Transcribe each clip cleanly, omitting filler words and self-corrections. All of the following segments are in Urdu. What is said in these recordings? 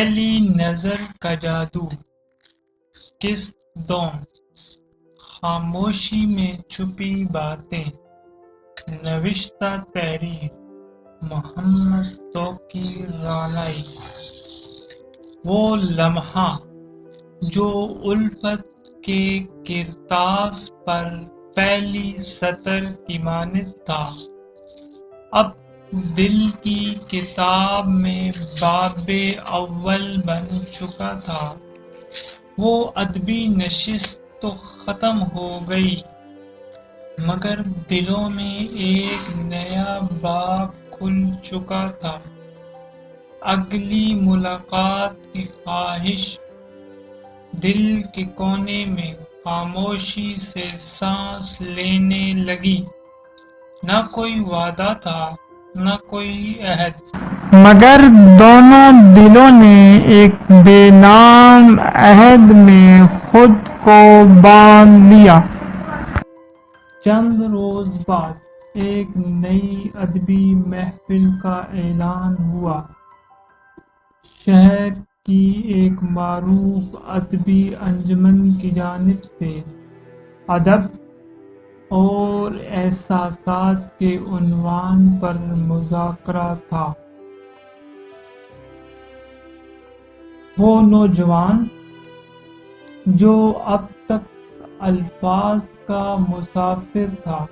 پہلی نظر کا جادو، قسط دوم، خاموشی میں چھپی باتیں، نوشتہ تحریر، محمد توقی رانائی۔ وہ لمحہ جو الفت کے کرتاس پر پہلی سطر کی مانند تھا، اب دل کی کتاب میں باب اول بن چکا تھا۔ وہ ادبی نشست تو ختم ہو گئی، مگر دلوں میں ایک نیا باب کھل چکا تھا۔ اگلی ملاقات کی خواہش دل کے کونے میں خاموشی سے سانس لینے لگی۔ نہ کوئی وعدہ تھا، نہ کوئی عہد، مگر دونوں دلوں نے ایک بے نام عہد میں خود کو باندھ لیا۔ چند روز بعد ایک نئی ادبی محفل کا اعلان ہوا۔ شہر کی ایک معروف ادبی انجمن کی جانب سے ادب اور احساسات کے عنوان پر مذاکرہ تھا۔ وہ نوجوان جو اب تک الفاظ کا مسافر تھا،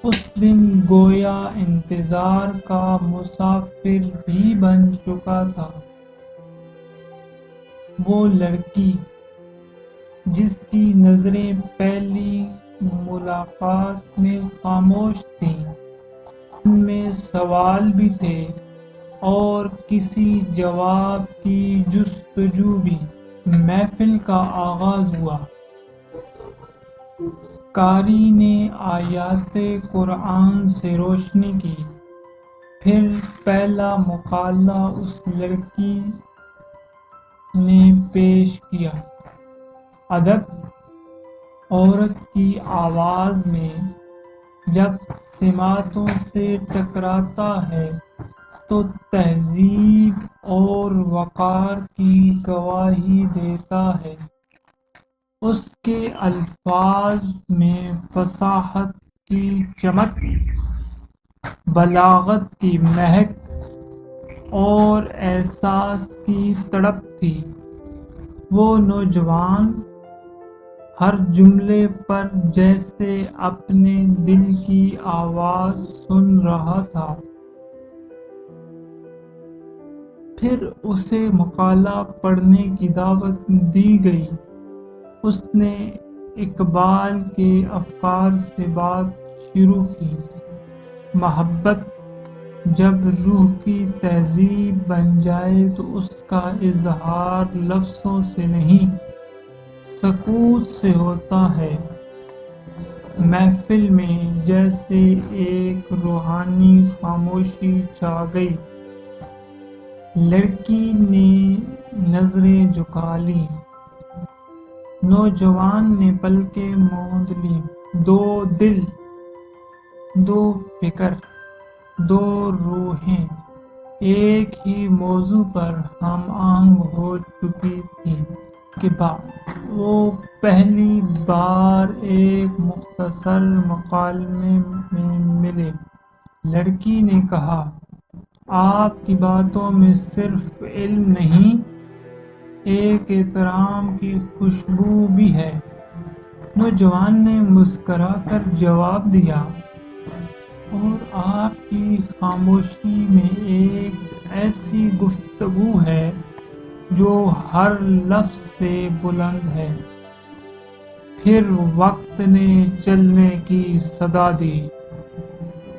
اس دن گویا انتظار کا مسافر بھی بن چکا تھا۔ وہ لڑکی جس کی نظریں پہلی ملاقات میں خاموش تھیں، ان میں سوال بھی تھے اور کسی جواب کی جستجو بھی۔ محفل کا آغاز ہوا۔ قاری نے آیات قرآن سے روشنی کی، پھر پہلا مقالہ اس لڑکی نے پیش کیا۔ ادب عورت کی آواز میں جب سماعتوں سے ٹکراتا ہے تو تہذیب اور وقار کی گواہی دیتا ہے۔ اس کے الفاظ میں فصاحت کی چمک، بلاغت کی مہک اور احساس کی تڑپ تھی۔ وہ نوجوان ہر جملے پر جیسے اپنے دل کی آواز سن رہا تھا۔ پھر اسے مقالہ پڑھنے کی دعوت دی گئی۔ اس نے اقبال کے افکار سے بات شروع کی۔ محبت جب روح کی تہذیب بن جائے تو اس کا اظہار لفظوں سے نہیں، سکوت سے ہوتا ہے۔ محفل میں جیسے ایک روحانی خاموشی چھا گئی۔ لڑکی نے نظریں جھکا لیں۔ نوجوان نے پلکیں موند لیں۔ دو دل، دو فکر، دو روحیں ایک ہی موضوع پر ہم آہنگ ہو چکی تھیں کہ بعد وہ پہلی بار ایک مختصر مکالمے میں ملے۔ لڑکی نے کہا، آپ کی باتوں میں صرف علم نہیں، ایک احترام کی خوشبو بھی ہے۔ نوجوان نے مسکرا کر جواب دیا، اور آپ کی خاموشی میں ایک ایسی گفتگو ہے جو ہر لفظ سے بلند ہے۔ پھر وقت نے چلنے کی صدا دی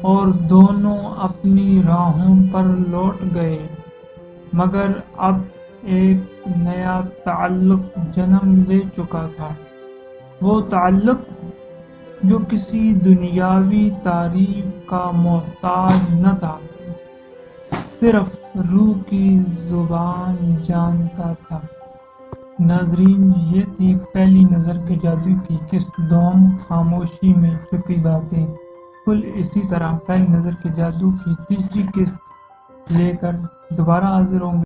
اور دونوں اپنی راہوں پر لوٹ گئے، مگر اب ایک نیا تعلق جنم لے چکا تھا۔ وہ تعلق جو کسی دنیاوی تعریف کا محتاج نہ تھا، صرف روح کی زبان جانتا تھا۔ ناظرین، یہ تھی پہلی نظر کے جادو کی قسط دوم، خاموشی میں چھپی باتیں۔ کل اسی طرح پہلی نظر کے جادو کی تیسری قسط لے کر دوبارہ حاضر ہوں گے۔